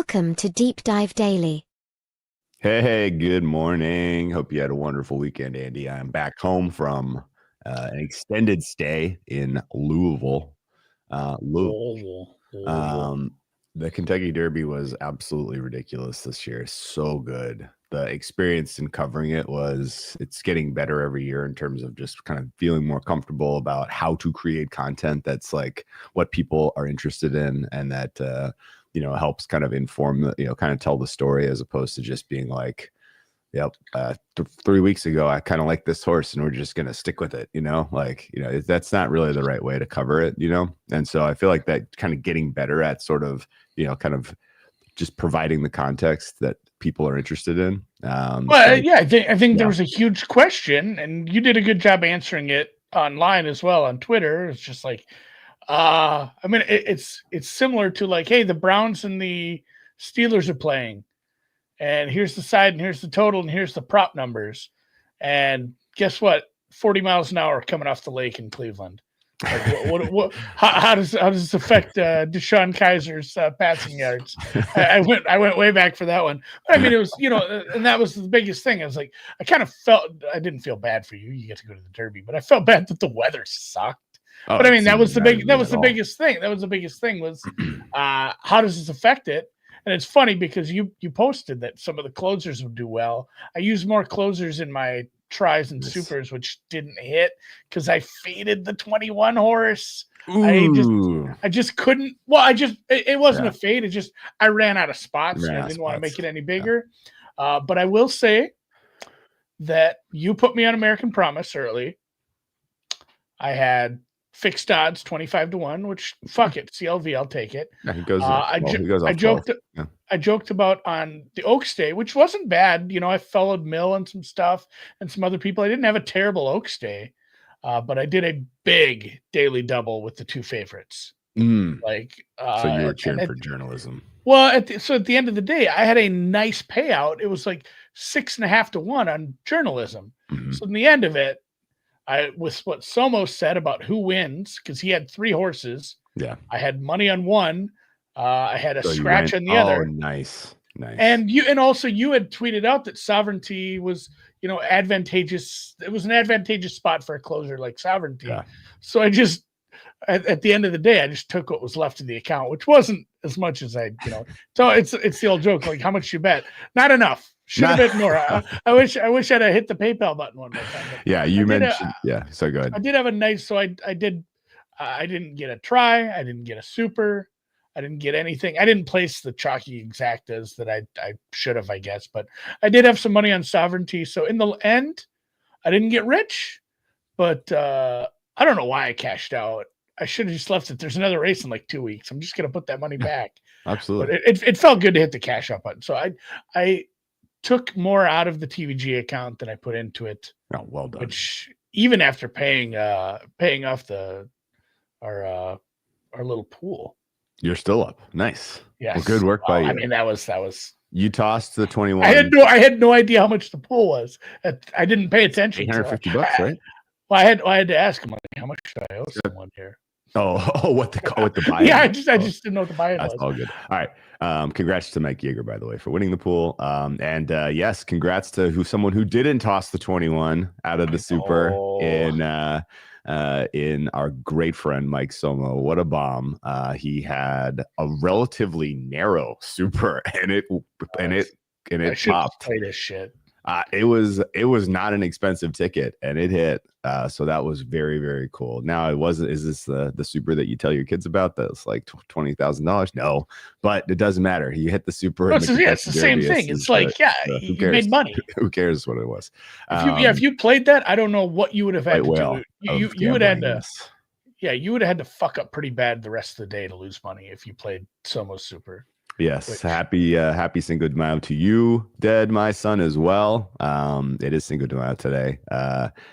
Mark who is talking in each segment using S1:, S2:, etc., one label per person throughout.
S1: Welcome to Deep Dive Daily.
S2: Hey, good morning. Hope you had a wonderful weekend, Andy. I'm back home from an extended stay in Louisville.
S3: Louisville.
S2: The Kentucky Derby was absolutely ridiculous this year. So good. The experience in covering it's getting better every year in terms of just kind of feeling more comfortable about how to create content that's like what people are interested in, and that helps kind of inform kind of tell the story, as opposed to just being like, yep, 3 weeks ago I kind of like this horse and we're just gonna stick with it, that's not really the right way to cover it. And so I feel like that kind of getting better at sort of kind of just providing the context that people are interested in.
S3: I think there was a huge question, and you did a good job answering it online as well on Twitter. It's just like, it's similar to like, hey, the Browns and the Steelers are playing, and here's the side, and here's the total, and here's the prop numbers, and guess what? 40 miles an hour coming off the lake in Cleveland. Like, how does this affect Deshaun Kaiser's passing yards? I went way back for that one. But I mean, it was, and that was the biggest thing. I was like, I kind of felt, I didn't feel bad for you. You get to go to the Derby, but I felt bad that the weather sucked. But I mean, that was the biggest thing. That was the biggest thing was, how does this affect it? And it's funny because you posted that some of the closers would do well. I used more closers in my tries and supers, which didn't hit because I faded the 21 horse.
S2: Ooh.
S3: I just couldn't. Well, it wasn't a fade. It just I ran out of spots. I didn't want to make it any bigger. But I will say that you put me on American Promise early. I had fixed odds 25-1, which fuck it, CLV, I'll take it.
S2: Yeah, he goes.
S3: I joked about on the Oaks Day, which wasn't bad. I followed Mill and some stuff and some other people. I didn't have a terrible Oaks Day, but I did a big daily double with the two favorites.
S2: So you were cheering for journalism.
S3: Well, at the end of the day, I had a nice payout. It was like 6.5-1 on journalism. Mm-hmm. So in the end of it, with what Somo said about who wins, because he had 3 horses.
S2: Yeah, I
S3: had money on one. I had a scratch on the other.
S2: Nice.
S3: And you had tweeted out that Sovereignty was, advantageous. It was an advantageous spot for a closer like Sovereignty. Yeah. So I just, at the end of the day, I just took what was left in the account, which wasn't as much as I. So it's the old joke, like, how much you bet? Not enough. Should have been more. I wish I'd have hit the PayPal button one more time.
S2: Yeah, you mentioned. So go ahead.
S3: I did have a nice. So I did. I didn't get a try. I didn't get a super. I didn't get anything. I didn't place the chalky exactas that I should have, I guess. But I did have some money on Sovereignty. So in the end, I didn't get rich. But I don't know why I cashed out. I should have just left it. There's another race in like 2 weeks. I'm just gonna put that money back.
S2: Absolutely.
S3: But it felt good to hit the cash out button. So I took more out of the TVG account than I put into it.
S2: Oh, well done.
S3: Which even after paying off our little pool,
S2: you're still up. Nice.
S3: Yes.
S2: Well, good work by you.
S3: I mean, that was.
S2: You tossed the 21.
S3: I had no idea how much the pool was. I didn't pay attention.
S2: $850, right?
S3: Well, I had to ask him, like, how much should I owe someone here?
S2: What the buy-in?
S3: Yeah, I just didn't know what the buy-in was.
S2: That's all good. All right. Congrats to Mike Yeager, by the way, for winning the pool. And yes, congrats to someone who didn't toss the 21 out of the super in our great friend Mike Somo. What a bomb! He had a relatively narrow super, and it popped.
S3: Play this shit.
S2: It was not an expensive ticket, and it hit. So that was very, very cool. Now is this the super that you tell your kids about? That's like $20,000? No, but it doesn't matter. You hit the super.
S3: It's the same thing. It's like, you made money.
S2: Who cares what it was?
S3: If you played that, I don't know what you would have had to do. You would have had to. Yeah, you would have had to fuck up pretty bad the rest of the day to lose money if you played Somo's super.
S2: Yes, happy Cinco de Mayo to you, Dead, my son, as well. It is Cinco de Mayo today.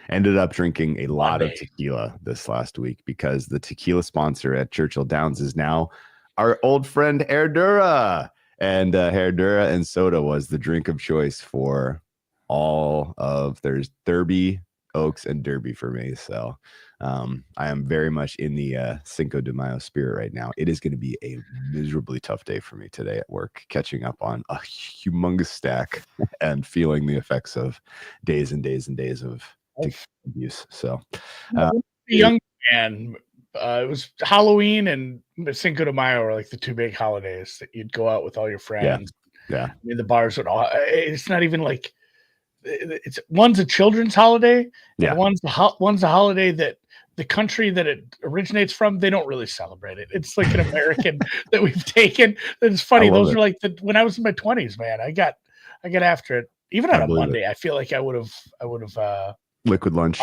S2: Ended up drinking a lot of tequila this last week because the tequila sponsor at Churchill Downs is now our old friend Herradura, and Herradura and soda was the drink of choice for all of there's Derby, Oaks, and Derby for me. So I am very much in the Cinco de Mayo spirit right now. It is going to be a miserably tough day for me today at work, catching up on a humongous stack and feeling the effects of days and days and days of abuse. So,
S3: a young man, it was Halloween and Cinco de Mayo are like the two big holidays that you'd go out with all your friends.
S2: Yeah.
S3: I mean, the bars would all. It's not even like one's a children's holiday, and one's a holiday that the country that it originates from, they don't really celebrate it. It's like an American that we've taken. It's funny. Those are like when I was in my 20s, man. I got after it. Even on a Monday, I feel like I would have
S2: liquid lunch.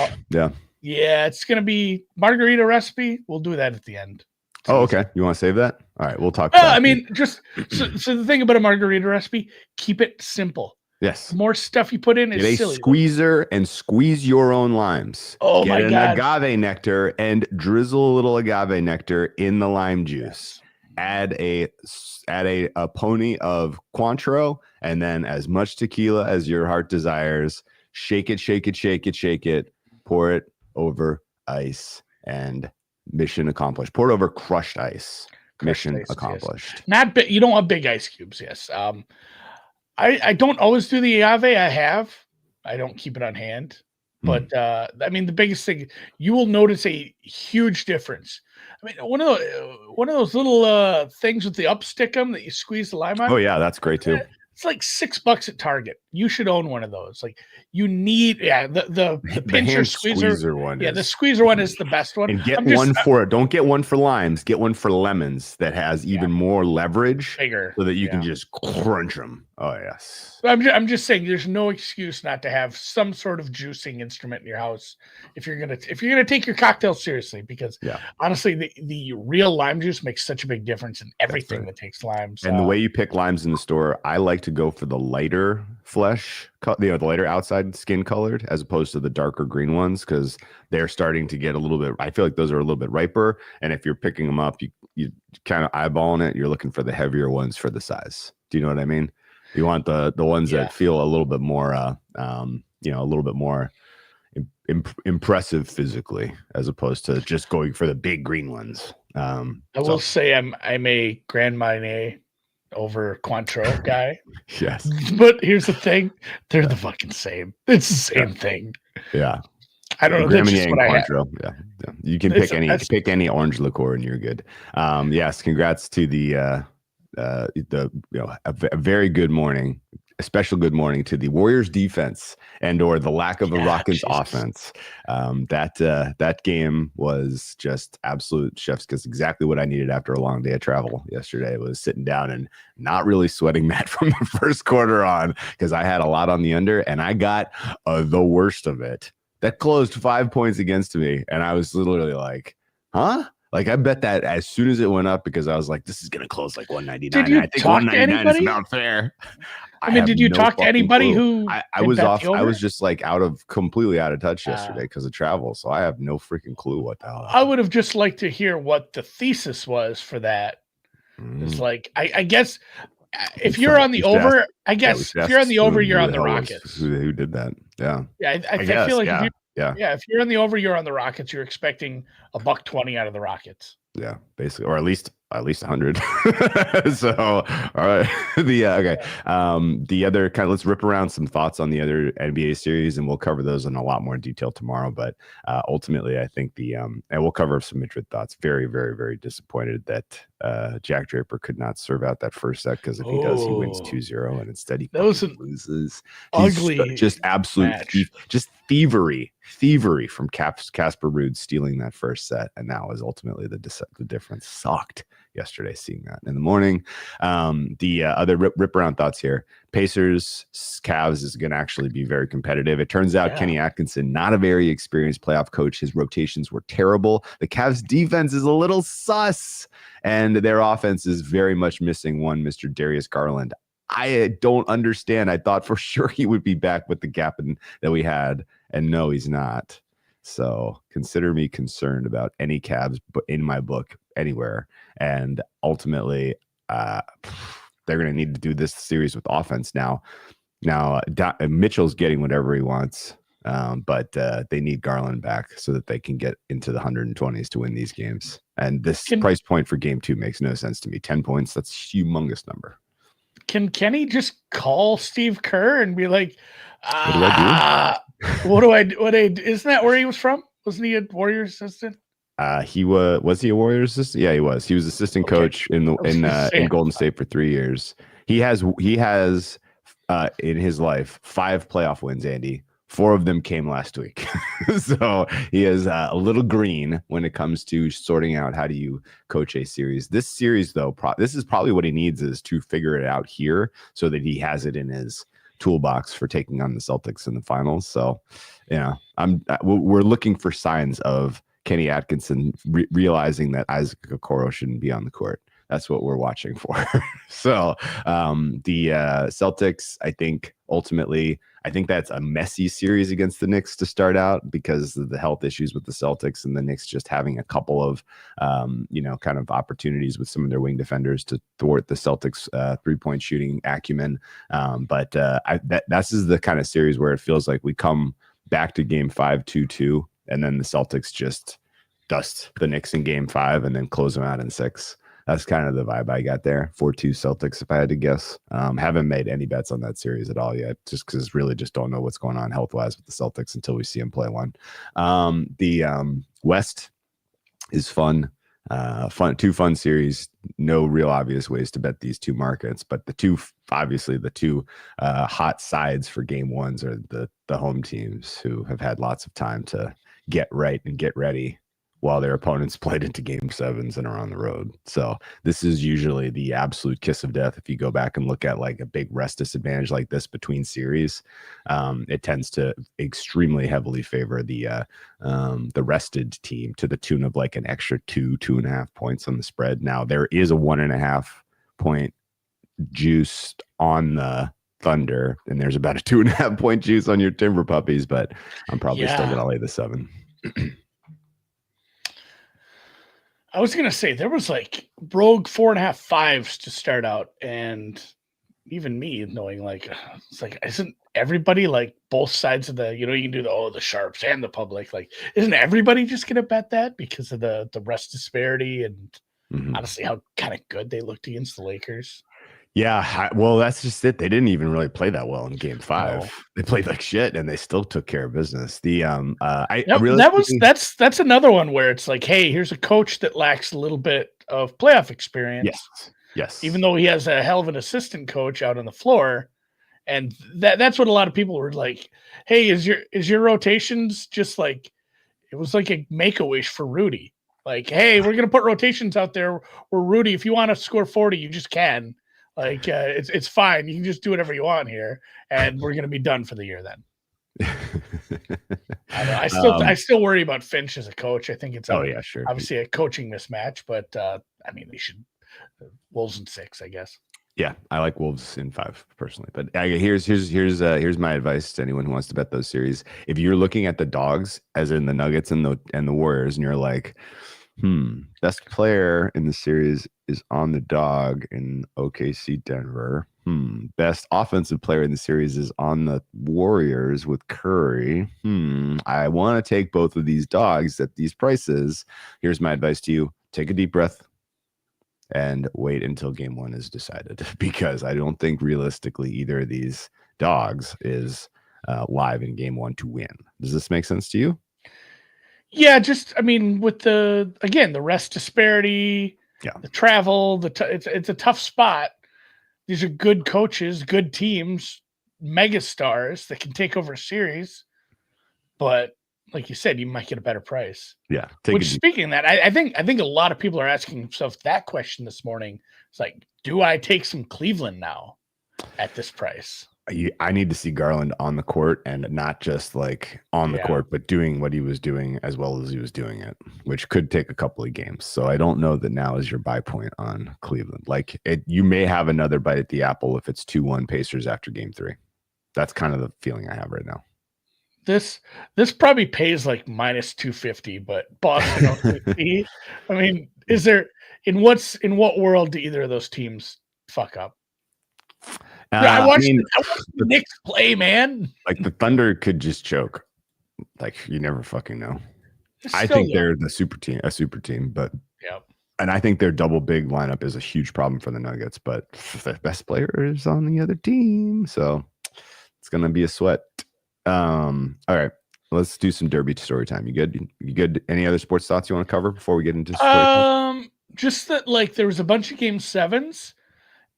S3: Yeah, it's gonna be margarita recipe. We'll do that at the end.
S2: Okay. You want to save that? All right, we'll talk about
S3: I mean, just so the thing about a margarita recipe, keep it simple.
S2: Yes.
S3: The more stuff you put in is
S2: Get a
S3: silly.
S2: Squeezer and squeeze your own limes.
S3: Oh
S2: Get
S3: my God.
S2: agave nectar and drizzle a little agave nectar in the lime juice. Yes. Add a pony of Cointreau and then as much tequila as your heart desires. Shake it. Pour it over ice and mission accomplished. Pour it over crushed ice. Mission accomplished.
S3: Yes. Not big. You don't want big ice cubes. Yes. I don't always do the agave. I don't keep it on hand. But I mean, the biggest thing, you will notice a huge difference. I mean, one of those little things with the upstick-em that you squeeze the lime on.
S2: Oh yeah, that's great too.
S3: It's like $6 at Target. You should own one of those. Like you need, the pincher squeezer one. Yeah, the squeezer one is the best one.
S2: And get one for don't get one for limes. Get one for lemons that has even more leverage,
S3: bigger,
S2: so that you can just crunch them. Oh yes.
S3: I'm just saying, there's no excuse not to have some sort of juicing instrument in your house if you're gonna take your cocktail seriously. Because honestly, the real lime juice makes such a big difference in everything that takes limes.
S2: And the way you pick limes in the store, I like to go for the lighter flesh, the lighter outside skin colored, as opposed to the darker green ones, because they're starting to get a little bit. I feel like those are a little bit riper, and if you're picking them up, you kind of eyeballing it. You're looking for the heavier ones for the size. Do you know what I mean? You want the ones that feel a little bit more, a little bit more impressive physically, as opposed to just going for the big green ones.
S3: I will say I'm a Grand Marnier over Cointreau guy.
S2: Yes.
S3: But here's the thing. They're the fucking same. It's the same thing.
S2: Yeah.
S3: I don't know.
S2: Grand
S3: That's just what I have.
S2: Yeah. You can pick any orange liqueur and you're good. Yes. Congrats to the a very good morning, a special good morning to the Warriors defense and or the lack of a Rockets offense. That game was just absolute chef's kiss. Exactly what I needed after a long day of travel yesterday. Was sitting down and not really sweating that from the first quarter on, because I had a lot on the under and I got the worst of it. That closed 5 points against me, and I was literally like, huh? Like, I bet that as soon as it went up, because I was like, this is going to close like 199.
S3: Did you
S2: I think
S3: talk
S2: 199
S3: to
S2: is not fair.
S3: I mean, did you talk to anybody who
S2: I was off? I was just like completely out of touch yesterday because of travel. So I have no freaking clue what the hell.
S3: I would have just liked to hear what the thesis was for that. It's like, I guess if you're on the over, if you're on the over, you're on the Rockets.
S2: Who did that? Yeah.
S3: Yeah. I feel like if you're on the over, you're on the Rockets. You're expecting $120 out of the Rockets.
S2: Yeah, basically, or at least 100. So, all right. The other kind of, let's rip around some thoughts on the other NBA series, and we'll cover those in a lot more detail tomorrow. But ultimately, I think and we'll cover some Madrid thoughts. Very, very, very disappointed that Jack Draper could not serve out that first set, because if he does, he wins 2-0, and instead he loses.
S3: Ugly,
S2: just absolute, just thievery from Casper Ruud stealing that first set, and that was ultimately the difference. Sucked yesterday seeing that in the morning. The other rip around thoughts here: Pacers Cavs is going to actually be very competitive. It turns out Kenny Atkinson, not a very experienced playoff coach. His rotations were terrible. The Cavs defense is a little sus, and their offense is very much missing one Mr. Darius Garland. I don't understand. I thought for sure he would be back with the gap that we had, and no, he's not. So consider me concerned about any Cavs in my book anywhere. And ultimately, they're going to need to do this series with offense now. Now, Mitchell's getting whatever he wants. But they need Garland back so that they can get into the 120s to win these games. And this price point for game 2 makes no sense to me. 10 points, that's a humongous number.
S3: Can Kenny just call Steve Kerr and be like,
S2: what do I
S3: do? Isn't that where he was from? Wasn't he a Warriors assistant?
S2: He was he a Warriors assistant? Yeah, he was. He was assistant coach in Golden State for 3 years. He has in his life 5 playoff wins, Andy. 4 of them came last week. So he is a little green when it comes to sorting out how do you coach a series. This series, though, this is probably what he needs is to figure it out here so that he has it in his toolbox for taking on the Celtics in the finals. So, we're looking for signs of Kenny Atkinson realizing that Isaac Okoro shouldn't be on the court. That's what we're watching for. So the Celtics, I think that's a messy series against the Knicks to start out because of the health issues with the Celtics and the Knicks just having a couple of, kind of opportunities with some of their wing defenders to thwart the Celtics 3-point shooting acumen. But this is the kind of series where it feels like we come back to game 5, 2-2, and then the Celtics just dust the Knicks in game 5 and then close them out in 6. That's kind of the vibe I got there. 4-2 Celtics, if I had to guess. Haven't made any bets on that series at all yet, just because really just don't know what's going on health-wise with the Celtics until we see them play one. The West is fun. Two fun series. No real obvious ways to bet these two markets, but the two hot sides for game 1s are the home teams who have had lots of time to get right and get ready while their opponents played into game 7s and are on the road. So this is usually the absolute kiss of death. If you go back and look at like a big rest disadvantage like this between series, it tends to extremely heavily favor the rested team to the tune of like an extra 2.5 points on the spread. Now there is a 1.5 point juice on the Thunder, and there's about a 2.5 point juice on your Timber Puppies, but I'm probably still going to lay the 7.
S3: I was going to say there was like rogue 4.5 5s to start out. And even me knowing like, it's like, isn't everybody like both sides of the, you can do the sharps and the public, like, isn't everybody just going to bet that because of the rest disparity and honestly how kind of good they looked against the Lakers?
S2: Yeah, well, that's just it. They didn't even really play that well in game 5. No. They played like shit, and they still took care of business.
S3: That's another one where it's like, hey, here's a coach that lacks a little bit of playoff experience.
S2: Yes.
S3: Even though he has a hell of an assistant coach out on the floor, and that's what a lot of people were like. Hey, is your rotations just like it was like a make-a-wish for Rudy? Like, hey, we're gonna put rotations out there where Rudy, if you want to score 40, you just can. Like it's fine. You can just do whatever you want here, and we're gonna be done for the year then. I still worry about Finch as a coach. I think it's obviously a coaching mismatch, but I mean they should Wolves in 6, I guess.
S2: Yeah, I like Wolves in 5 personally. But here's my advice to anyone who wants to bet those series. If you're looking at the dogs, as in the Nuggets and the Warriors, and you're like, best player in the series is on the dog in OKC Denver. Best offensive player in the series is on the Warriors with Curry. I want to take both of these dogs at these prices. Here's my advice to you. Take a deep breath and wait until game 1 is decided, because I don't think realistically either of these dogs is live in game 1 to win. Does this make sense to you?
S3: Yeah, with the rest disparity, the travel, it's a tough spot. These are good coaches, good teams, mega stars that can take over a series. But like you said, you might get a better price.
S2: Yeah.
S3: Speaking of that, I think a lot of people are asking themselves that question this morning. It's like, do I take some Cleveland now at this price?
S2: I need to see Garland on the court, and not just like on the court, but doing what he was doing as well as he was doing it, which could take a couple of games. So I don't know that now is your buy point on Cleveland. Like you may have another bite at the apple if it's 2-1 Pacers after game 3. That's kind of the feeling I have right now.
S3: This probably pays like minus 250, but Boston OKC. I mean, in what world do either of those teams fuck up? I watched the Knicks play, man.
S2: Like the Thunder could just choke. like you never fucking know.
S3: It's
S2: I
S3: still
S2: think
S3: young.
S2: they're a super team, but
S3: Yep.
S2: and I think their double big lineup is a huge problem for the Nuggets, but the best player is on the other team, so it's gonna be a sweat. All right, let's do some Derby story time. You good? You good? Any other sports thoughts you want to cover before we get into story time?
S3: Just that like there was a bunch of game sevens,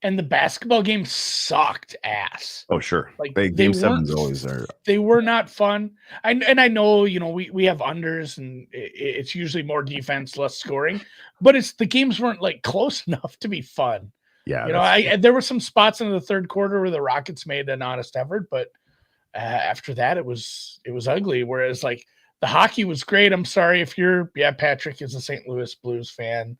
S3: and the basketball game sucked ass.
S2: Oh, sure.
S3: Like
S2: They,
S3: they
S2: game
S3: weren't.
S2: sevens always are.
S3: They were not fun. And I know we have unders, and it's usually more defense, less scoring. But it's the games weren't like close enough to be fun.
S2: Yeah,
S3: There were some spots in the third quarter where the Rockets made an honest effort, but after that it was ugly. Whereas like the hockey was great. I'm sorry if Patrick is a St. Louis Blues fan.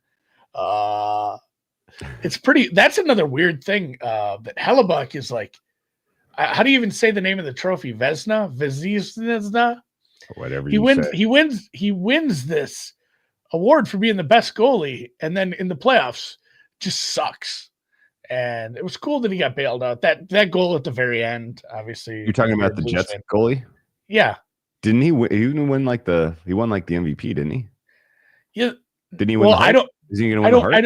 S3: It's pretty. That's another weird thing. That Hellebuck is like. How do you even say the name of the trophy? Vezina?
S2: whatever
S3: He
S2: you
S3: wins.
S2: say.
S3: He wins this award for being the best goalie, and then in the playoffs, just sucks. And it was cool that he got bailed out. That goal at the very end, obviously.
S2: You're talking about the Jets goalie?
S3: Yeah.
S2: Didn't he win? He won like the MVP, didn't he?
S3: Yeah.
S2: Didn't he win?
S3: Well, I don't.
S2: Is he going to win the Hart?
S3: I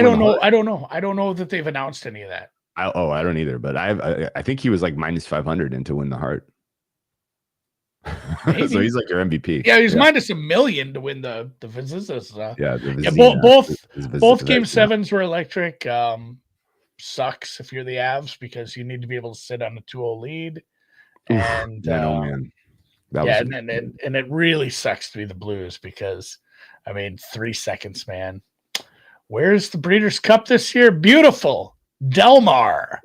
S3: don't know. I don't know. I don't know that they've announced any of that.
S2: I don't either. But I think he was like minus 500 in to win the Hart. So he's like your MVP.
S3: Yeah, he's minus $1 million to win the Vizina.
S2: Yeah,
S3: both game sevens were electric. Sucks if you're the Avs because you need to be able to sit on a 2-0 lead. And
S2: man.
S3: And it really sucks to be the Blues because 3 seconds, man. Where's the Breeders' Cup this year? Beautiful. Del Mar.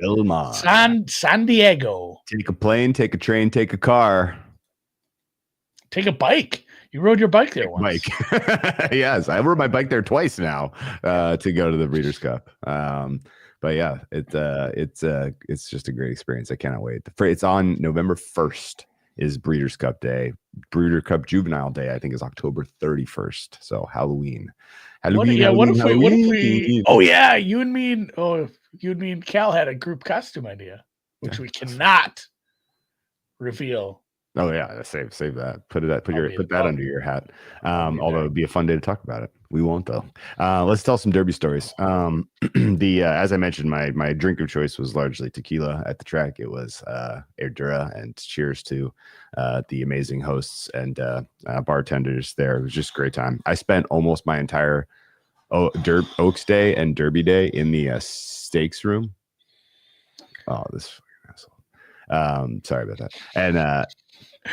S3: San Diego.
S2: Take a plane, take a train, take a car.
S3: Take a bike. You rode your bike there once.
S2: Yes, I rode my bike there twice now to go to the Breeders' Cup. But yeah, it's just a great experience. I cannot wait. It's on November 1st is Breeders' Cup Day. Breeder Cup Juvenile Day, I think, is October 31st. So Halloween.
S3: What if we? Oh yeah, you and me and Cal had a group costume idea, which we cannot reveal.
S2: Oh yeah, save that. Put that under your hat. Although it'd be a fun day to talk about it. We won't though. Let's tell some Derby stories. As I mentioned, my drink of choice was largely tequila at the track. It was Herradura, and cheers to the amazing hosts and bartenders there. It was just a great time. I spent almost my entire Oaks Day and Derby Day in the steaks room. Oh, this fucking asshole. Sorry about that. And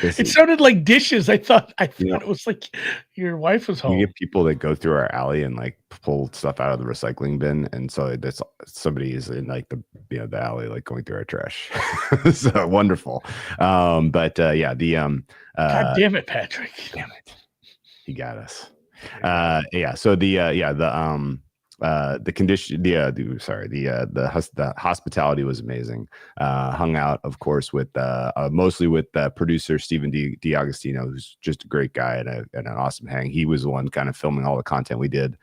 S3: it sounded like dishes. I thought it was like your wife was home.
S2: We get people that go through our alley and like pull stuff out of the recycling bin, and so that's somebody is in like the alley like going through our trash. So wonderful. God
S3: damn it, Patrick.
S2: Damn it. He got us. So the condition, the hospitality was amazing. Hung out, of course, with mostly with producer Stephen D'Agostino, who's just a great guy and an awesome hang. He was the one kind of filming all the content we did.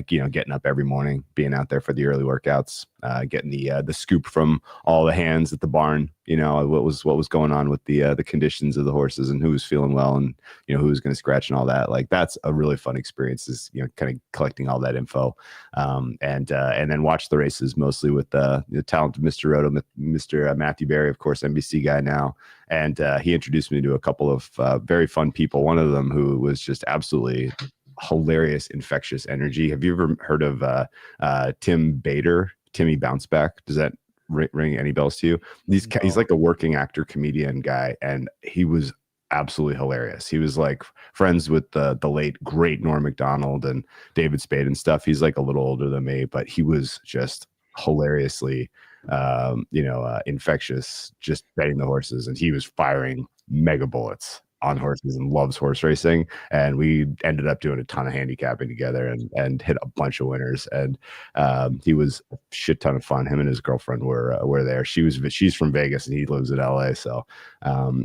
S2: Getting up every morning, being out there for the early workouts, getting the scoop from all the hands at the barn. What was going on with the conditions of the horses and who was feeling well and who was going to scratch and all that. Like that's a really fun experience. Is kind of collecting all that info. And then watch the races mostly with the talented Mr. Roto, Mr. Matthew Berry, of course, NBC guy now. And he introduced me to a couple of very fun people. One of them who was just absolutely hilarious, infectious energy. Have you ever heard of Tim Bader, Timmy Bounceback? Does that ring any bells to you? He's like a working actor, comedian guy, and he was absolutely hilarious. He was like friends with the late great Norm Macdonald and David Spade and stuff. He's like a little older than me, but he was just hilariously infectious, just betting the horses, and he was firing mega bullets on horses and loves horse racing. And we ended up doing a ton of handicapping together and hit a bunch of winners. And he was a shit ton of fun. Him and his girlfriend were there. She's from Vegas and he lives in LA. So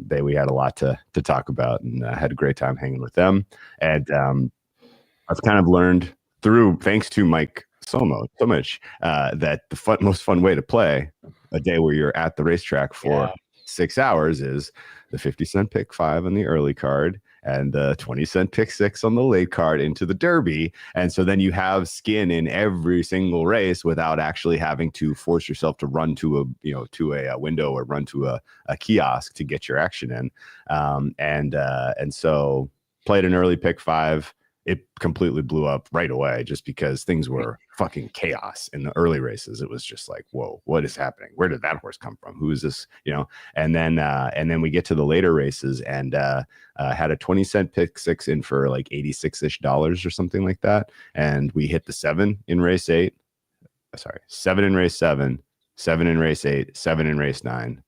S2: we had a lot to talk about and had a great time hanging with them. And I've kind of learned thanks to Mike so much that the most fun way to play a day where you're at the racetrack for 6 hours is the 50-cent pick 5 on the early card and the 20-cent pick 6 on the late card into the Derby. And so then you have skin in every single race without actually having to force yourself to run to a window or run to a kiosk to get your action in. And so played an early pick 5. It completely blew up right away just because things were fucking chaos in the early races. It was just like, whoa, what is happening? Where did that horse come from? Who is this? And then we get to the later races and had a 20-cent pick 6 in for like $86-ish or something like that. And we hit the 7 in race 8. Sorry, 7 in race 7, 7 in race 8, 7 in race 9.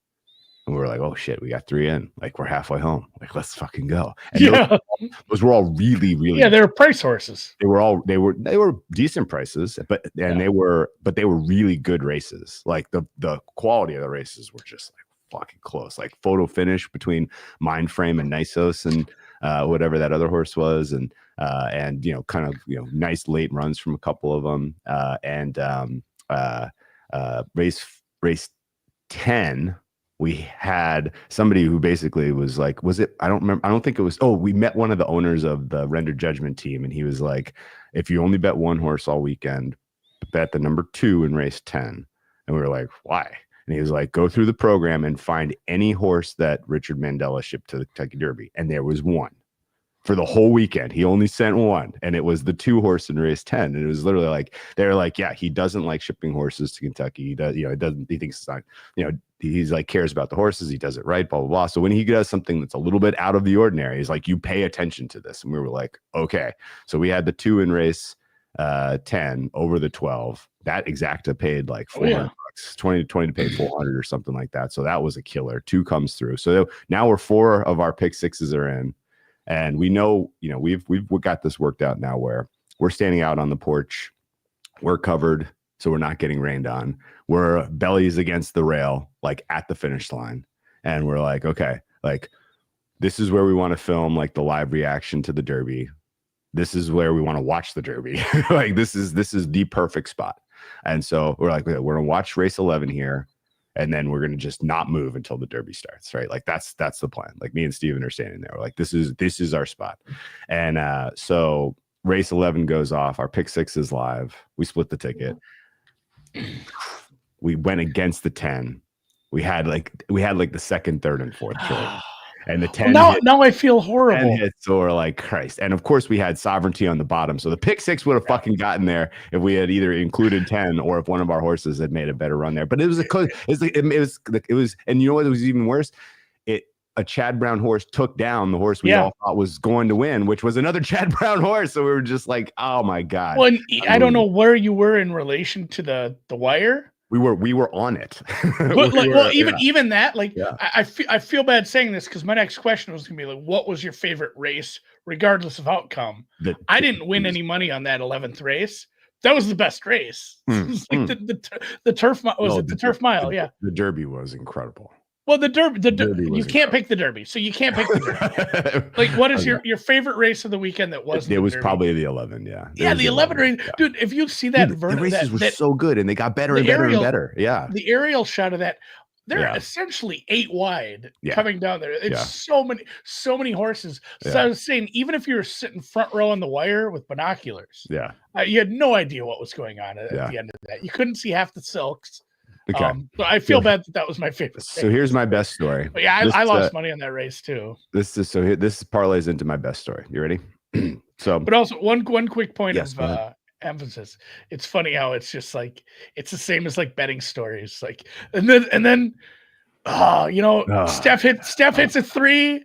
S2: And we were like, oh shit, we got 3 in. Like, we're halfway home. Like, let's fucking go. And those were all really, really.
S3: Yeah, they were price horses.
S2: They were decent prices, but they were really good races. Like the quality of the races were just like fucking close. Like photo finish between Mindframe and Nisos and whatever that other horse was, and nice late runs from a couple of them. Race 10. We had somebody who basically was like, I don't remember. I don't think it was. Oh, we met one of the owners of the Render Judgment team. And he was like, if you only bet one horse all weekend, bet the number 2 in race 10. And we were like, why? And he was like, go through the program and find any horse that Richard Mandela shipped to the Kentucky Derby. And there was one for the whole weekend. He only sent one. And it was the 2 horse in race 10. And it was literally like, they're like, yeah, he doesn't like shipping horses to Kentucky. He does, he thinks it's not, he's like cares about the horses. He does it right, blah, blah, blah. So when he does something that's a little bit out of the ordinary, he's like, you pay attention to this. And we were like, okay. So we had the 2 in race 10 over the 12. That exacta paid like $400, 20 to pay 400 or something like that. So that was a killer. 2 comes through. So now we're 4 of our pick 6s are in. And we know, we've got this worked out now where we're standing out on the porch. We're covered. So we're not getting rained on. We're bellies against the rail, like at the finish line. And we're like, okay, like this is where we want to film like the live reaction to the Derby. This is where we want to watch the Derby. Like this is the perfect spot. And so we're like, we're going to watch race 11 here. And then we're going to just not move until the Derby starts. Right. Like that's the plan. Like me and Steven are standing there. We're like, this is our spot. And so race 11 goes off. Our pick 6 is live. We split the ticket. We went against the 10. We had like the second, third, and fourth choice. And the 10
S3: now I feel horrible.
S2: Hits, so we're like, Christ. And of course we had Sovereignty on the bottom. So the pick 6 would have fucking gotten there if we had either included 10 or if one of our horses had made a better run there. But it was and you know what was even worse? A Chad Brown horse took down the horse we all thought was going to win, which was another Chad Brown horse. So we were just like, oh my God.
S3: Well, I don't know where you were in relation to the wire.
S2: We were on it.
S3: But even that, like, I feel bad saying this because my next question was gonna be like, what was your favorite race, regardless of outcome? I didn't win any money on that 11th race. That was the best race. It was like the turf the turf mile? Yeah,
S2: the Derby was incredible.
S3: Well, the Derby you can't pick the Derby, so you can't pick the Derby. Like, what is your favorite race of the weekend that wasn't?
S2: It was probably the 11, yeah.
S3: Yeah, the 11 race, dude. If you see that,
S2: the races were so good, and they got better and better and better. Yeah,
S3: the aerial shot of that, they're essentially 8 wide coming down there. It's so many horses. So I was saying, even if you were sitting front row on the wire with binoculars, you had no idea what was going on at the end of that. You couldn't see half the silks.
S2: Okay.
S3: So I feel bad that was my favorite.
S2: So here's my best story.
S3: But yeah, I lost money on that race too.
S2: This parlays into my best story. You ready?
S3: But also one quick point of emphasis. It's funny how it's just like it's the same as like betting stories. Like and then Steph hits a 3.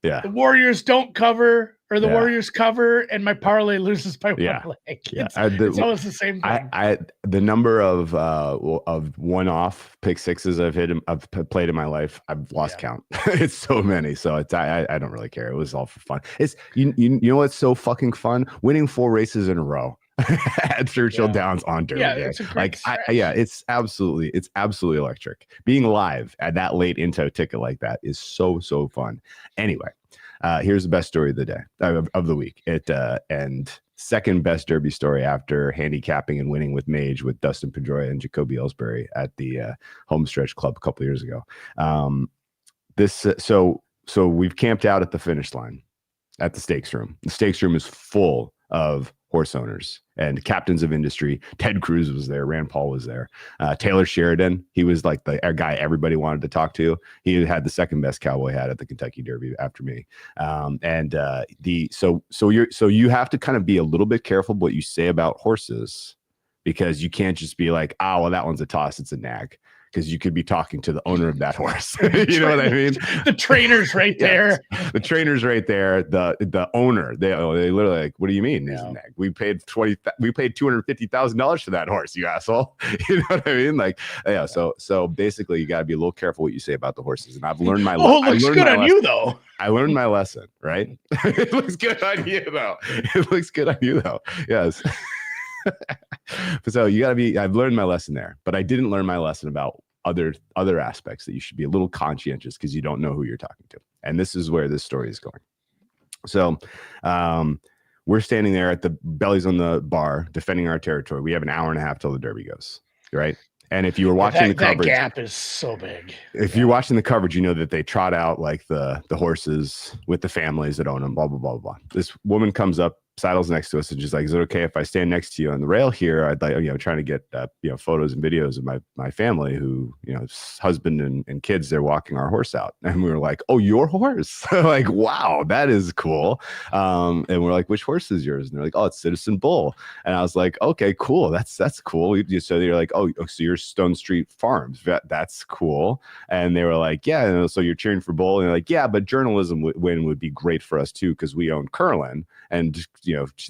S3: Yeah. The Warriors don't cover, or the Warriors cover, and my parlay loses by 1 leg. It's always the same thing.
S2: The number of one-off pick 6s I've played in my life, I've lost count. It's so many, so I don't really care. It was all for fun. It's you know what's so fucking fun? Winning 4 races in a row at Churchill Downs on Derby Day.
S3: It's a great
S2: it's absolutely electric. Being live at that late into a ticket like that is so fun. Anyway, here's the best story of the day of the week. And second best Derby story after handicapping and winning with Mage with Dustin Pedroia and Jacoby Ellsbury at the Homestretch Club a couple years ago. this so we've camped out at the finish line at the stakes room. The stakes room is full of horse owners and captains of industry. Ted Cruz was there. Rand Paul was there. Taylor Sheridan, he was like the guy everybody wanted to talk to. He had the second best cowboy hat at the Kentucky Derby after me. So you have to kind of be a little bit careful what you say about horses, because you can't just be like, oh, well, that one's a toss, it's a nag. Because you could be talking to the owner of that horse. You know what I mean?
S3: The trainer's right there.
S2: Yes. The trainer's right there. The owner, they literally like, what do you mean? Yeah. We paid $250,000 for that horse, you asshole. You know what I mean? Like, yeah. So basically, you got to be a little careful what you say about the horses. And I've learned my.
S3: Oh, it looks good on you though.
S2: I learned my lesson, right? It looks good on you though. It looks good on you though. Yes. So you got to be. I've learned my lesson there, but I didn't learn my lesson about other aspects that you should be a little conscientious, because you don't know who you're talking to. And this is where this story is going. So we're standing there at the bellies on the bar defending our territory. We have an hour and a half till the Derby goes, right? And if you were watching the coverage,
S3: that gap is so big.
S2: If you're watching the coverage, you know that they trot out like the horses with the families that own them, blah, blah, blah, blah. This woman comes up, saddles next to us, and she's like, is it okay if I stand next to you on the rail here? I'd like, trying to get, photos and videos of my family who, husband and kids, they're walking our horse out. And we were like, oh, your horse? Like, wow, that is cool. And we're like, which horse is yours? And they're like, oh, it's Citizen Bull. And I was like, okay, cool. That's cool. So they're like, oh, so you're Stone Street Farms. That's cool. And they were like, yeah. And so you're cheering for Bull. And they're like, yeah, but journalism would be great for us too, because we own Curlin. And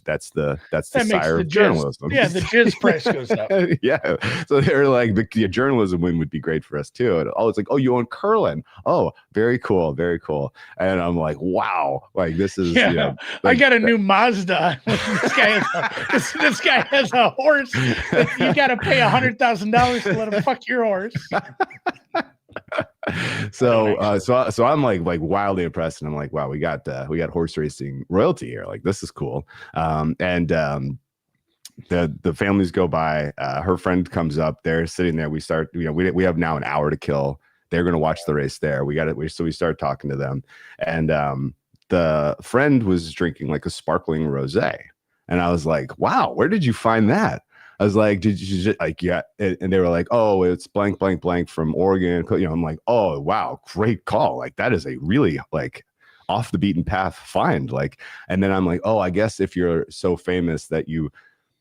S2: that's the sire of journalism.
S3: Yeah, the jizz price goes up.
S2: Yeah, so they're like, the journalism win would be great for us too. And it's like, oh, you own Curlin. Oh, very cool, very cool. And I'm like, wow, like this is.
S3: Yeah, I got a new Mazda. This guy has a horse. You got to pay $100,000 to let him fuck your horse.
S2: So I'm like wildly impressed, and I'm like, wow, we got horse racing royalty here. Like, this is cool. The families go by. Her friend comes up. They're sitting there. We start. We have now an hour to kill. They're going to watch the race there. So we start talking to them, and the friend was drinking like a sparkling rosé, and I was like, wow, where did you find that? I was like, did you just like, yeah? And they were like, oh, it's blank, blank, blank from Oregon. I'm like, oh, wow, great call. Like, that is a really like off the beaten path find. Like, and then I'm like, oh, I guess if you're so famous that you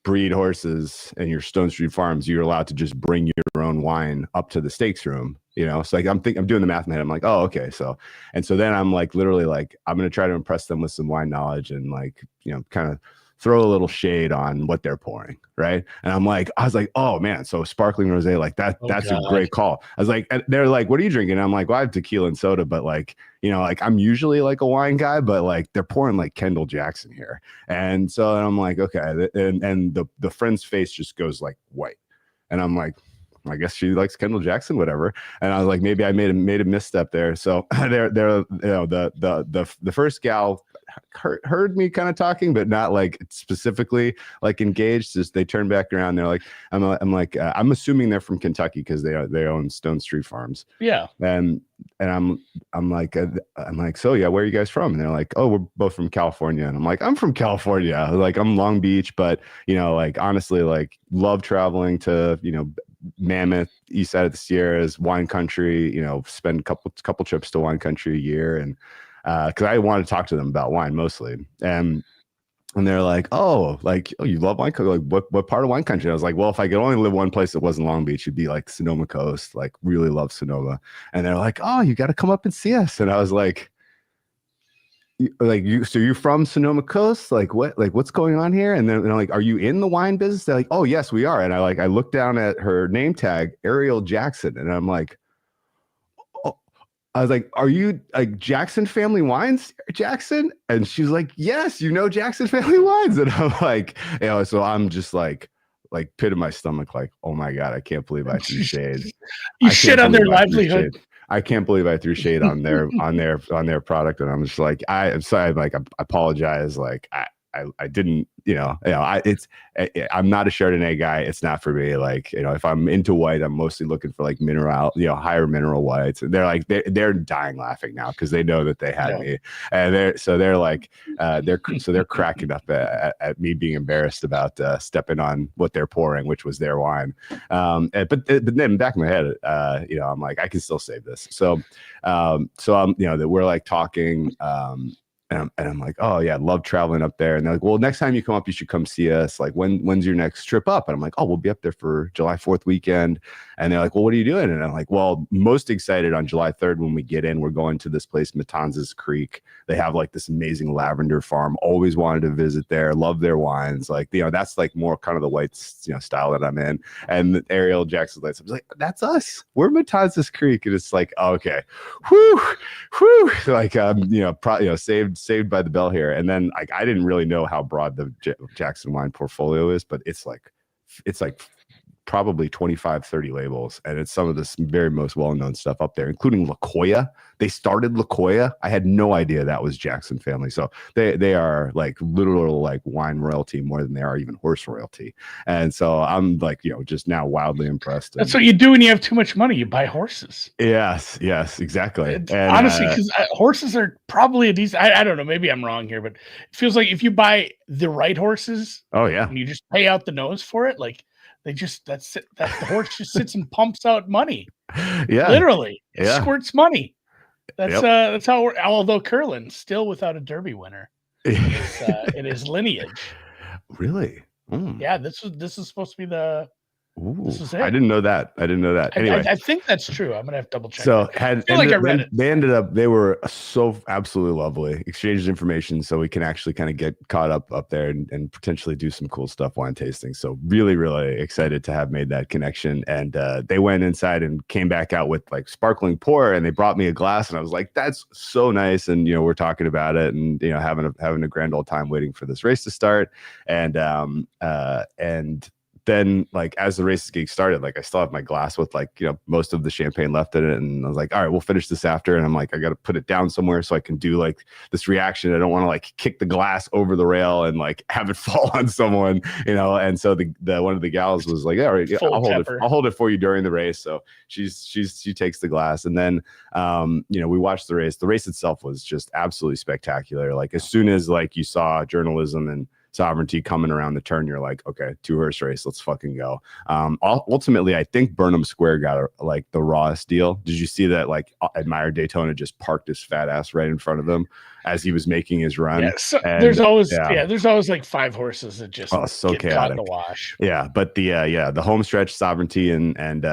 S2: breed horses and your Stone Street Farms, you're allowed to just bring your own wine up to the stakes room. So like I'm doing the math in my head. I'm like, oh, okay. So then I'm like, literally like, I'm going to try to impress them with some wine knowledge and like, kind of throw a little shade on what they're pouring, right? And I was like, oh man, so sparkling rosé, like that's God. A great call. I was like, and they're like, what are you drinking? And I'm like, well, I have tequila and soda, but like, like I'm usually like a wine guy, but like they're pouring like Kendall Jackson here. And so I'm like, okay. And the friend's face just goes like white. And I'm like, I guess she likes Kendall Jackson, whatever. And I was like, maybe I made a misstep there. So they're the first gal heard me kind of talking, but not like specifically like engaged. Just they turned back around. They're like, I'm assuming they're from Kentucky because they own Stone Street Farms. Yeah. And I'm like, so yeah, where are you guys from? And they're like, oh, we're both from California. And I'm like, I'm from California. Like, I'm Long Beach, but like honestly, like love traveling to Mammoth, east side of the Sierras, wine country. Spend a couple trips to wine country a year, and because I wanted to talk to them about wine mostly, and they're like, oh, you love wine country? Like, what part of wine country? I was like, well, if I could only live one place that wasn't Long Beach, it'd be like Sonoma Coast. Like, really love Sonoma. And they're like, oh, you got to come up and see us. And I was like, so you're from Sonoma Coast? Like, what? Like, what's going on here? And then they're like, are you in the wine business? They're like, oh, yes, we are. And I looked down at her name tag, Ariel Jackson, and I'm like, I was like, are you like Jackson Family Wines, Jackson? And she's like, yes, Jackson Family Wines. And I'm like, so I'm just like pit in my stomach, like, oh my God, I can't believe I threw shade.
S3: You shit on their livelihood.
S2: I can't believe I threw shade on their product. And I'm just like, I'm sorry, like, I apologize. Like, I didn't, I'm not a Chardonnay guy. It's not for me. Like, if I'm into white, I'm mostly looking for like mineral, higher mineral whites. They're like, they're dying laughing now because they know that they had me, and they're like, they're cracking up at me being embarrassed about stepping on what they're pouring, which was their wine. But then back in my head, I'm like, I can still save this. So I'm, that we're like talking, and I'm like, oh yeah, love traveling up there. And they're like, well, next time you come up, you should come see us. Like, when's your next trip up? And I'm like, oh, we'll be up there for July 4th weekend. And they're like, well, what are you doing? And I'm like, well, most excited on July 3rd when we get in, we're going to this place, Matanzas Creek. They have like this amazing lavender farm. Always wanted to visit there. Love their wines. Like, that's like more kind of the white, style that I'm in. And Ariel Jackson Lights, I was like, that's us. We're Matanzas Creek. And it's like, oh, okay, whew, like, saved by the bell here. And then I didn't really know how broad the Jackson wine portfolio is, but it's like probably 25, 30 labels. And it's some of the very most well-known stuff up there, including La Coya. They started La Coya. I had no idea that was Jackson family. So they are like literal like wine royalty more than they are even horse royalty. And so I'm like, just now wildly impressed.
S3: That's what you do when you have too much money. You buy horses.
S2: Yes, exactly. And,
S3: honestly, because horses are probably a decent, I don't know, maybe I'm wrong here, but it feels like if you buy the right horses,
S2: oh yeah,
S3: and you just pay out the nose for it, like that's it. That the horse just sits and pumps out money.
S2: Yeah,
S3: literally, it squirts money. That's how. Although Curlin still without a Derby winner in his lineage.
S2: Really? Mm.
S3: Yeah, this is supposed to be the.
S2: Ooh,
S3: this is it.
S2: I didn't know that. Anyway,
S3: I think that's true. I'm gonna have to double check.
S2: So they were so absolutely lovely, exchanged information, so we can actually kind of get caught up there and potentially do some cool stuff wine tasting. So really, really excited to have made that connection. And they went inside and came back out with like sparkling pour, and they brought me a glass, and I was like, that's so nice. And we're talking about it, and having a grand old time waiting for this race to start, and then like as the race getting started, like I still have my glass with like, most of the champagne left in it. And I was like, all right, we'll finish this after. And I'm like, I got to put it down somewhere so I can do like this reaction. I don't want to like kick the glass over the rail and like have it fall on someone, And so the one of the gals was like, all right, I'll hold it for you during the race. So she takes the glass. And then, we watched the race. The race itself was just absolutely spectacular. Like as soon as like you saw journalism and Sovereignty coming around the turn, you're like, okay, 2-horse race, let's fucking go. Ultimately, I think Burnham Square got like the rawest deal. Did you see that? Like, Admire Daytona just parked his fat ass right in front of him as he was making his run.
S3: Yeah, so there's always like 5 horses that just
S2: so
S3: get caught in the wash.
S2: Yeah, but the home stretch, Sovereignty and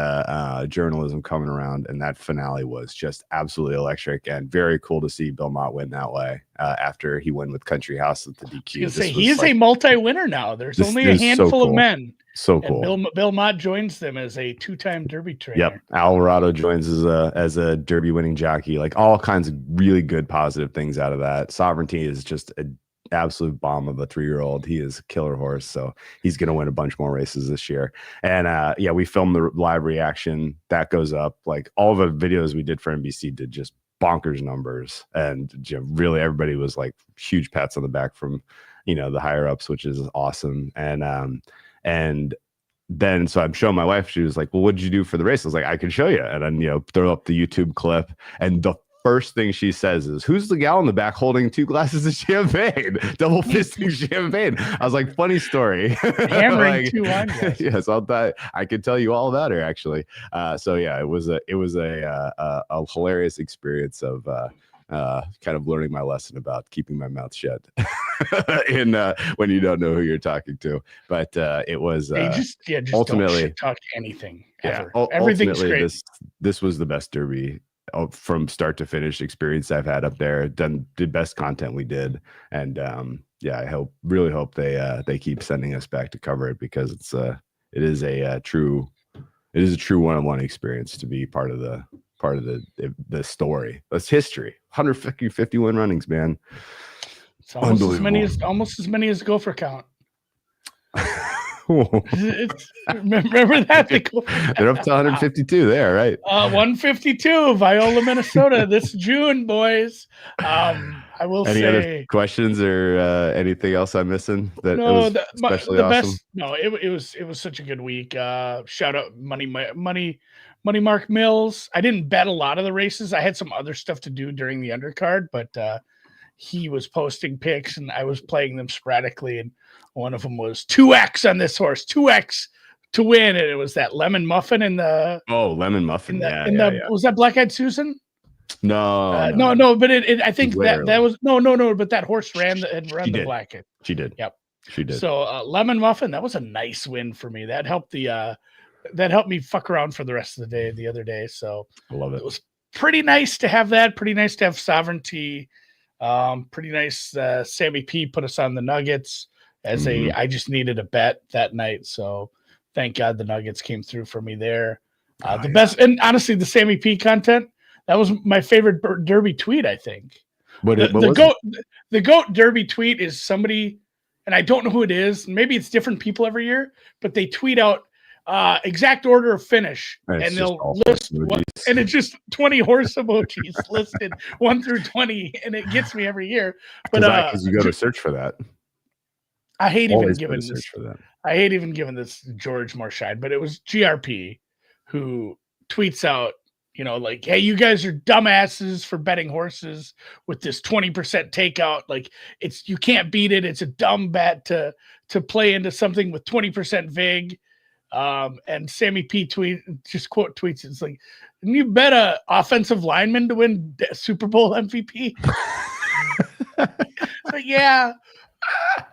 S2: journalism coming around, and that finale was just absolutely electric and very cool to see Bill Mott win that way after he won with Country House at the DQ.
S3: He is a multi-winner now. There's only a handful of men.
S2: So cool.
S3: And Bill Mott joins them as a 2-time Derby trainer.
S2: Yep. Alvarado joins as a Derby winning jockey. Like all kinds of really good positive things out of that. Sovereignty is just an absolute bomb of a 3-year-old. He is a killer horse, so he's going to win a bunch more races this year. And we filmed the live reaction that goes up. Like all the videos we did for NBC did just bonkers numbers, and really everybody was like huge pats on the back from the higher ups, which is awesome. And then so I'm showing my wife, she was like, well, what did you do for the race? I was like, I can show you. And then throw up the YouTube clip, and the first thing she says is, who's the gal in the back holding 2 glasses of champagne, double fisting champagne? I was like, funny story.
S3: Hammering like, 2 wine glasses.
S2: Yes, I could tell you all about her actually. So yeah, it was a hilarious experience of kind of learning my lesson about keeping my mouth shut in when you don't know who you're talking to. But it was
S3: just
S2: ultimately
S3: don't talk anything ever.
S2: Yeah,
S3: everything's great.
S2: This was the best Derby from start to finish experience I've had up there. Did best content we did, and I really hope they keep sending us back to cover it, because it is a true one-on-one experience to be part of the story. That's history. 150 win runnings, man.
S3: It's almost as many as the Gopher count. Remember that?
S2: They're up to 152 there, right?
S3: 152, Viola, Minnesota, this June, boys. I will
S2: Any
S3: say,
S2: other questions or anything else I'm missing that it
S3: no,
S2: was especially
S3: the
S2: awesome?
S3: best. No, it was such a good week. Shout out Money Mark Mills. I didn't bet a lot of the races. I had some other stuff to do during the undercard, but he was posting picks and I was playing them sporadically. And one of them was 2x on this horse, 2x to win, and it was that lemon muffin in the
S2: Lemon muffin. Yeah.
S3: was that Black Eyed Susan?
S2: No,
S3: no, but I think that
S2: early.
S3: was no, but that horse had run
S2: She
S3: the
S2: did.
S3: Black Eyed.
S2: She did.
S3: Yep.
S2: She did.
S3: So lemon muffin, that was a nice win for me. That helped me fuck around for the rest of the day the other day. So
S2: I love it.
S3: It was pretty nice to have that. Pretty nice to have sovereignty. Pretty nice. Sammy P put us on the Nuggets as I just needed a bet that night. So thank God the Nuggets came through for me there. Best, and honestly, the Sammy P content, that was my favorite Derby tweet, I think. The GOAT Derby tweet is somebody, and I don't know who it is. Maybe it's different people every year, but they tweet out exact order of finish, and they'll list what, and it's just 20 horse emojis listed 1 through 20, and it gets me every year. But
S2: because you go to search for that.
S3: I hate
S2: Always
S3: even giving
S2: search
S3: this.
S2: For that.
S3: I hate even giving this George more shine, but it was GRP who tweets out, like, hey, you guys are dumbasses for betting horses with this 20% takeout. Like, you can't beat it. It's a dumb bet to play into something with 20% vig. And Sammy P tweets, it's like, and you bet a offensive lineman to win Super Bowl MVP. So yeah.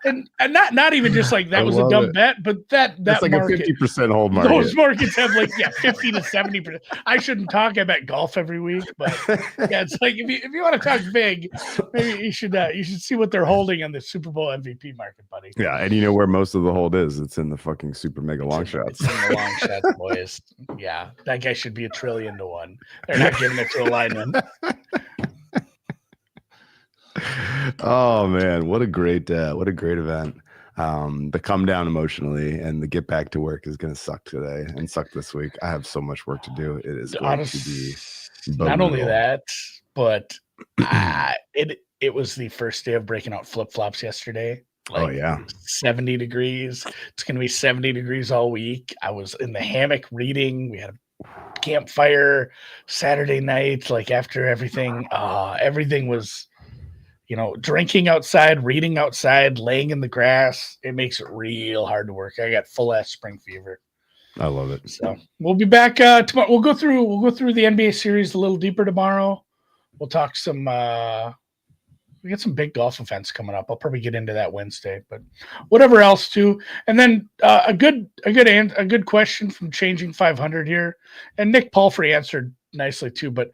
S3: And not even just like that was a dumb bet, but that
S2: that's like
S3: market,
S2: a 50% hold market.
S3: Those markets have 50 to 70%. I shouldn't talk. I bet golf every week, but yeah, it's like if you want to talk big, maybe you should see what they're holding on the Super Bowl MVP market, buddy.
S2: Yeah, and you know where most of the hold is? It's in the fucking super mega long shots.
S3: It's in the long shots, boys. Yeah, that guy should be $1 trillion to 1. They're not giving it to a lineman.
S2: Oh man, what a great event. The come down emotionally and the get back to work is going to suck today and suck this week. I have so much work to do. It is going to be
S3: not only that, but it was the first day of breaking out flip flops yesterday.
S2: Oh yeah,
S3: 70 degrees. It's going to be 70 degrees all week. I was in the hammock reading. We had a campfire Saturday night. Like after everything, everything was. Drinking outside, reading outside, laying in the grass, it makes it real hard to work. I got full ass spring fever.
S2: I love it.
S3: So we'll be back tomorrow. We'll go through the NBA series a little deeper tomorrow. We'll talk some we got some big golf events coming up. I'll probably get into that Wednesday, but whatever else too. And then a good question from Changing 500 here. And Nick Palfrey answered nicely too, but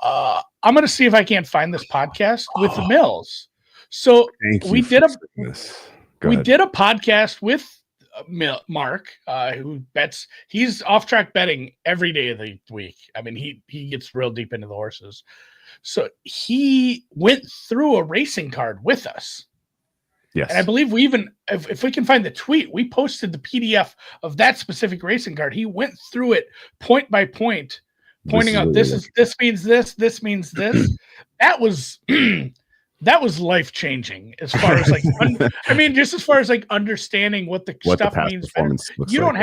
S3: I'm going to see if I can't find this podcast with the Mills. So we did a podcast with Mark, who bets. He's off track betting every day of the week. I mean, he gets real deep into the horses. So he went through a racing card with us.
S2: Yes.
S3: And I believe we even, if we can find the tweet, we posted the PDF of that specific racing card. He went through it point by point, pointing out this means this means this. That was life changing as far as like just as far as like understanding what the stuff means. You don't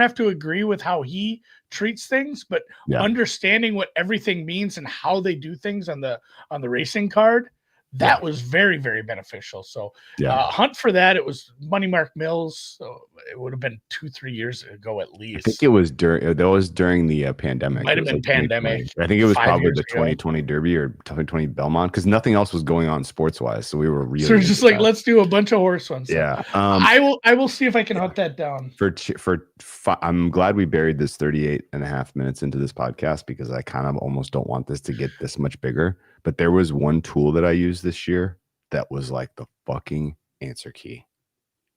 S3: have to agree with how he treats things, but understanding what everything means and how they do things on the racing card. That was very, very beneficial. So hunt for that. It was Money Mark Mills. So it would have been 2-3 years ago at least.
S2: I think it was during the pandemic.
S3: Might have been pandemic.
S2: I think it was probably the 2020 Derby or 2020 Belmont because nothing else was going on sports wise. So we were really.
S3: So just like let's do a bunch of horse ones.
S2: Yeah.
S3: I will see if I can hunt that down.
S2: I'm glad we buried this 38.5 minutes into this podcast because I kind of almost don't want this to get this much bigger. But there was one tool that I used this year that was like the fucking answer key.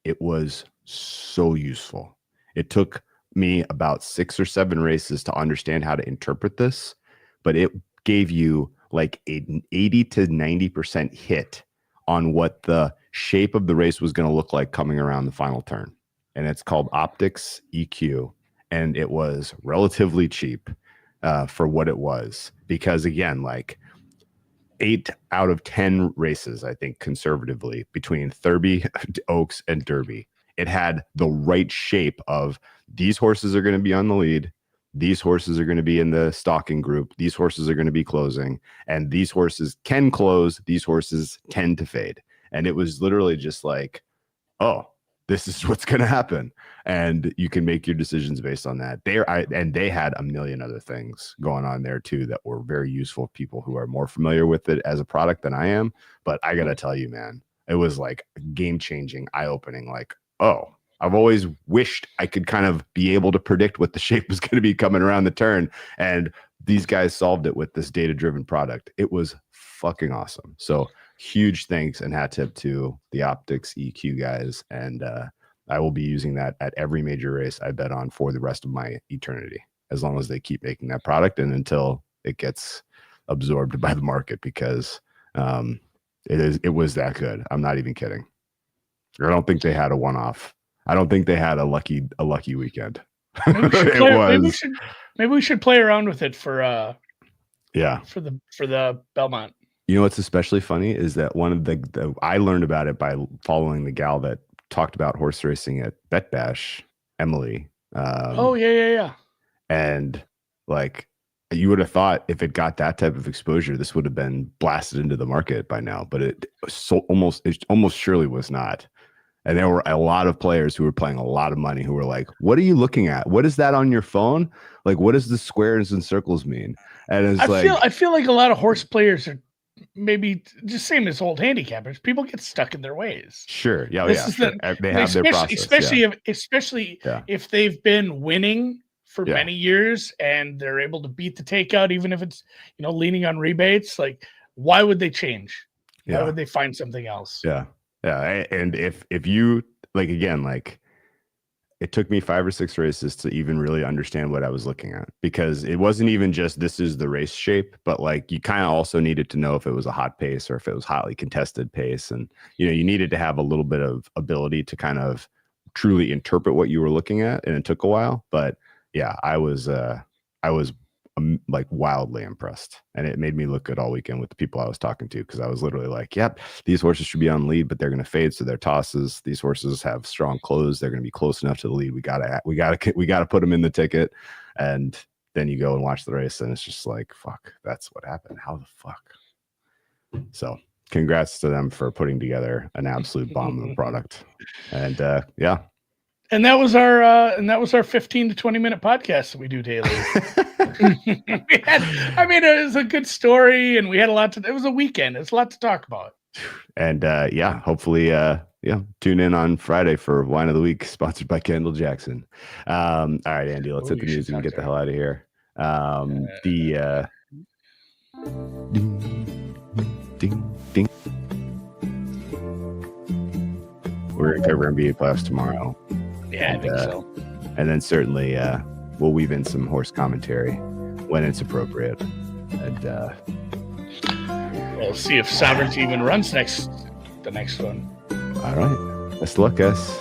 S2: It was so useful. It took me about 6 or 7 races to understand how to interpret this, but it gave you like an 80 to 90% hit on what the shape of the race was going to look like coming around the final turn. And it's called Optics EQ. And it was relatively cheap for what it was. Because again, like, 8 out of 10 races, I think, conservatively, between Thurby, Oaks, and Derby. It had the right shape of these horses are going to be on the lead. These horses are going to be in the stalking group. These horses are going to be closing. And these horses can close. These horses tend to fade. And it was literally just like, oh, this is what's going to happen. And you can make your decisions based on that. And they had a million other things going on there too that were very useful for people who are more familiar with it as a product than I am. But I got to tell you, man, it was like game changing, eye opening. Like, oh, I've always wished I could kind of be able to predict what the shape was going to be coming around the turn. And these guys solved it with this data driven product. It was fucking awesome. So huge thanks and hat tip to the Optics EQ guys. And I will be using that at every major race I bet on for the rest of my eternity, as long as they keep making that product and until it gets absorbed by the market, because it was that good. I'm not even kidding. I don't think they had a one-off. I don't think they had a lucky weekend.
S3: Maybe we should play around with it for the Belmont.
S2: You know what's especially funny is that one of the I learned about it by following the gal that talked about horse racing at Bet Bash, Emily.
S3: Yeah.
S2: And like, you would have thought if it got that type of exposure, this would have been blasted into the market by now, but it almost surely was not. And there were a lot of players who were playing a lot of money who were like, what are you looking at? What is that on your phone? Like, what does the squares and circles mean? And I feel like
S3: a lot of horse players are maybe just same as old handicappers. People get stuck in their ways.
S2: Sure. Yeah.
S3: Sure.
S2: They have their process.
S3: Especially if they've been winning for many years and they're able to beat the takeout, even if it's, leaning on rebates. Like, why would they change? Why would they find something else?
S2: Yeah. Yeah. And if you like, again, like, it took me 5 or 6 races to even really understand what I was looking at, because it wasn't even just this is the race shape, but like you kind of also needed to know if it was a hot pace or if it was hotly contested pace. And, you needed to have a little bit of ability to kind of truly interpret what you were looking at. And it took a while, but yeah, I was like wildly impressed, and it made me look good all weekend with the people I was talking to, because I was literally like, yep, these horses should be on lead, but they're going to fade, so they're tosses. These horses have strong close, they're going to be close enough to the lead. We gotta put them in the ticket. And then you go and watch the race, and it's just like, fuck, that's what happened. How the fuck? So congrats to them for putting together an absolute bomb of a product. And yeah.
S3: And that was our 15 to 20 minute podcast that we do daily. It was a good story, and we had it was a weekend. It's a lot to talk about.
S2: And hopefully tune in on Friday for Wine of the Week, sponsored by Kendall Jackson. All right, Andy, let's hit the music and get the hell out of here. Ding. We're going to cover NBA playoffs tomorrow.
S3: Yeah, I think so.
S2: And then certainly we'll weave in some horse commentary when it's appropriate. And
S3: we'll see if Sovereignty even runs the next one.
S2: All right. Best of luck, guys.